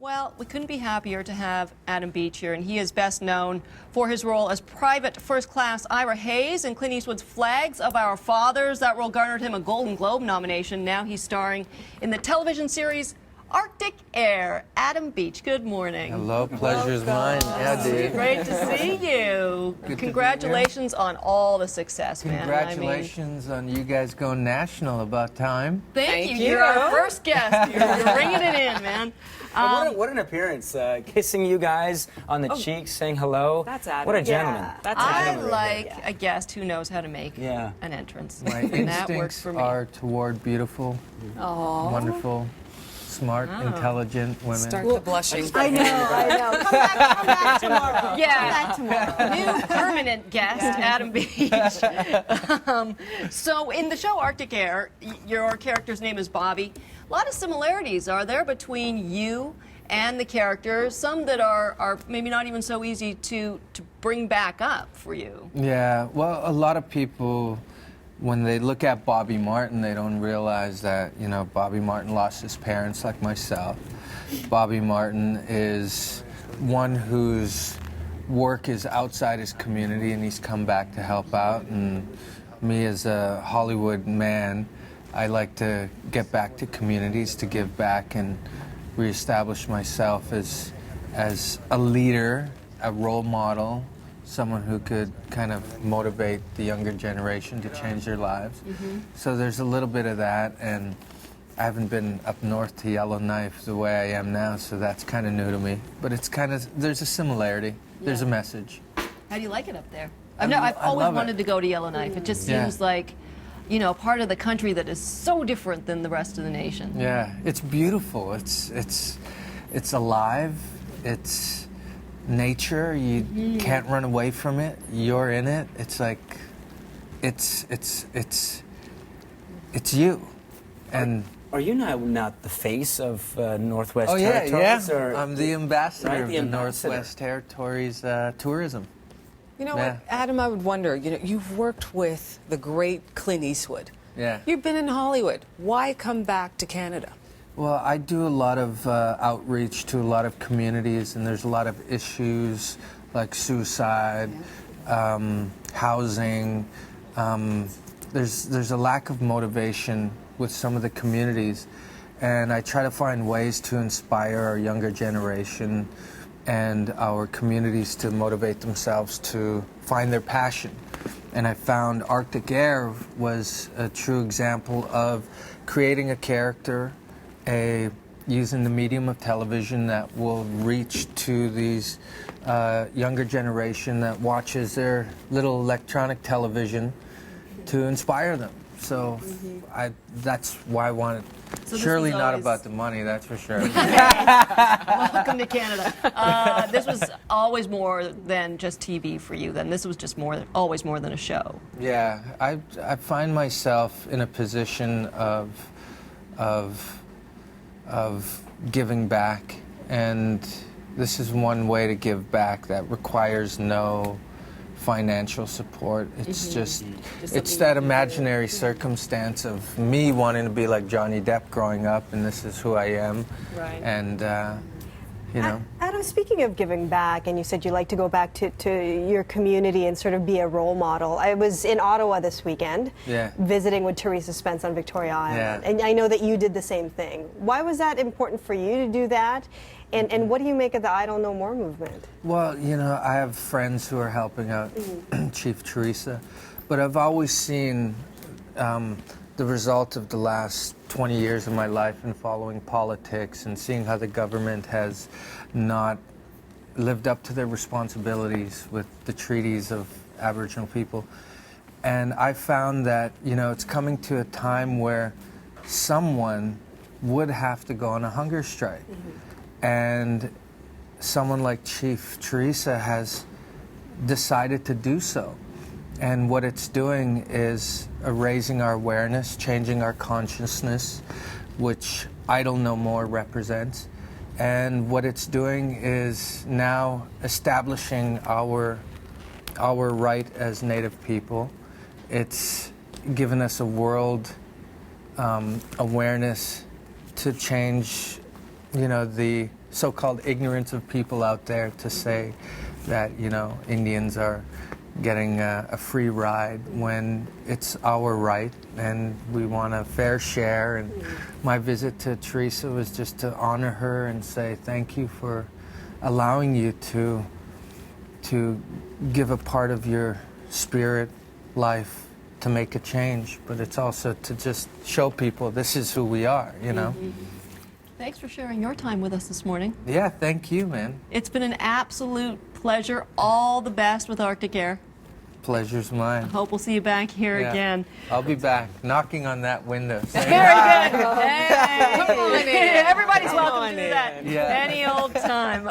Well, we couldn't be happier to have Adam Beach here, and he is best known for his role as Private First Class Ira Hayes in Clint Eastwood's Flags of Our Fathers. That role garnered him a Golden Globe nomination. Now he's starring in the television series Arctic Air. Adam Beach, good morning. Hello, pleasure's mine. Yeah, dude. Great to see you. Congratulations on all the success, man. Congratulations on you guys going national. About time. Thank you. You're our first guest. You're bringing it in, man. What an appearance. Kissing you guys on the cheeks, saying hello. That's Adam. What a gentleman. Yeah. That's I like a guest who knows how to make an entrance. My and that works instincts for me. are toward beautiful, wonderful, smart, intelligent women. Start the blushing. I know. Come back tomorrow. Yeah. Come back tomorrow. New permanent guest, Adam Beach. So in the show Arctic Air, your character's name is Bobby. A lot of similarities are there between you and the characters, some that are maybe not even so easy to bring back up for you. Yeah, well, a lot of people, when they look at Bobby Martin, they don't realize that, you know, Bobby Martin lost his parents like myself. Bobby Martin is one whose work is outside his community, and he's come back to help out. And me as a Hollywood man, I like to get back to communities, to give back and reestablish myself as a leader, a role model, someone who could kind of motivate the younger generation to change their lives. So there's a little bit of that, and I haven't been up north to Yellowknife the way I am now, so that's kind of new to me. But it's kind of, there's a similarity, there's a message. How do you like it up there? I've always wanted to go to Yellowknife. It just seems like, you know, part of the country that is so different than the rest of the nation. Yeah, it's beautiful. It's alive. It's nature. You can't run away from it. You're in it. It's like, it's you. And Are you not the face of Northwest oh Territories? yeah. Or, I'm the ambassador Right, of the the ambassador. Northwest Territories tourism. You know Yeah. what, Adam, I would wonder, you know, you've worked with the great Clint Eastwood. Yeah. You've been in Hollywood. Why come back to Canada? Well, I do a lot of outreach to a lot of communities, and there's a lot of issues like suicide, housing. There's a lack of motivation with some of the communities, and I try to find ways to inspire our younger generation and our communities to motivate themselves to find their passion. And I found Arctic Air was a true example of creating a character, using the medium of television that will reach to these younger generation that watches their little electronic television to inspire them. So that's why I wanted. So Surely this was not always- about the money, that's for sure. Welcome to Canada. This was always more than just TV for you. Then this was just always more than a show. Yeah, I find myself in a position of giving back, and this is one way to give back that requires no financial support. It's just it's that imaginary circumstance of me wanting to be like Johnny Depp growing up, and this is who I am. Right. And you know. Adam, speaking of giving back, and you said you like to go back to your community and sort of be a role model. I was in Ottawa this weekend, visiting with Teresa Spence on Victoria Island, and I know that you did the same thing. Why was that important for you to do that? And what do you make of the Idle No More movement? Well, you know, I have friends who are helping out Chief Teresa, but I've always seen the result of the last 20 years of my life in following politics and seeing how the government has not lived up to their responsibilities with the treaties of Aboriginal people. And I found that, you know, it's coming to a time where someone would have to go on a hunger strike. And someone like Chief Teresa has decided to do so. And what it's doing is raising our awareness, changing our consciousness, which Idle No More represents. And what it's doing is now establishing our right as Native people. It's given us a world awareness to change, you know, the so-called ignorance of people out there to say that, you know, Indians are getting a free ride when it's our right and we want a fair share. And my visit to Teresa was just to honor her and say thank you for allowing you to give a part of your spirit life to make a change, but it's also to just show people this is who we are, you know. Thanks for sharing your time with us this morning. Yeah, thank you, man. It's been an absolute pleasure. All the best with Arctic Air. Pleasure's mine. Hope we'll see you back here Yeah. again. I'll be back knocking on that window. saying, Very good. Hey. Come on in. Everybody's Come welcome on to do that in. Yeah. any old time.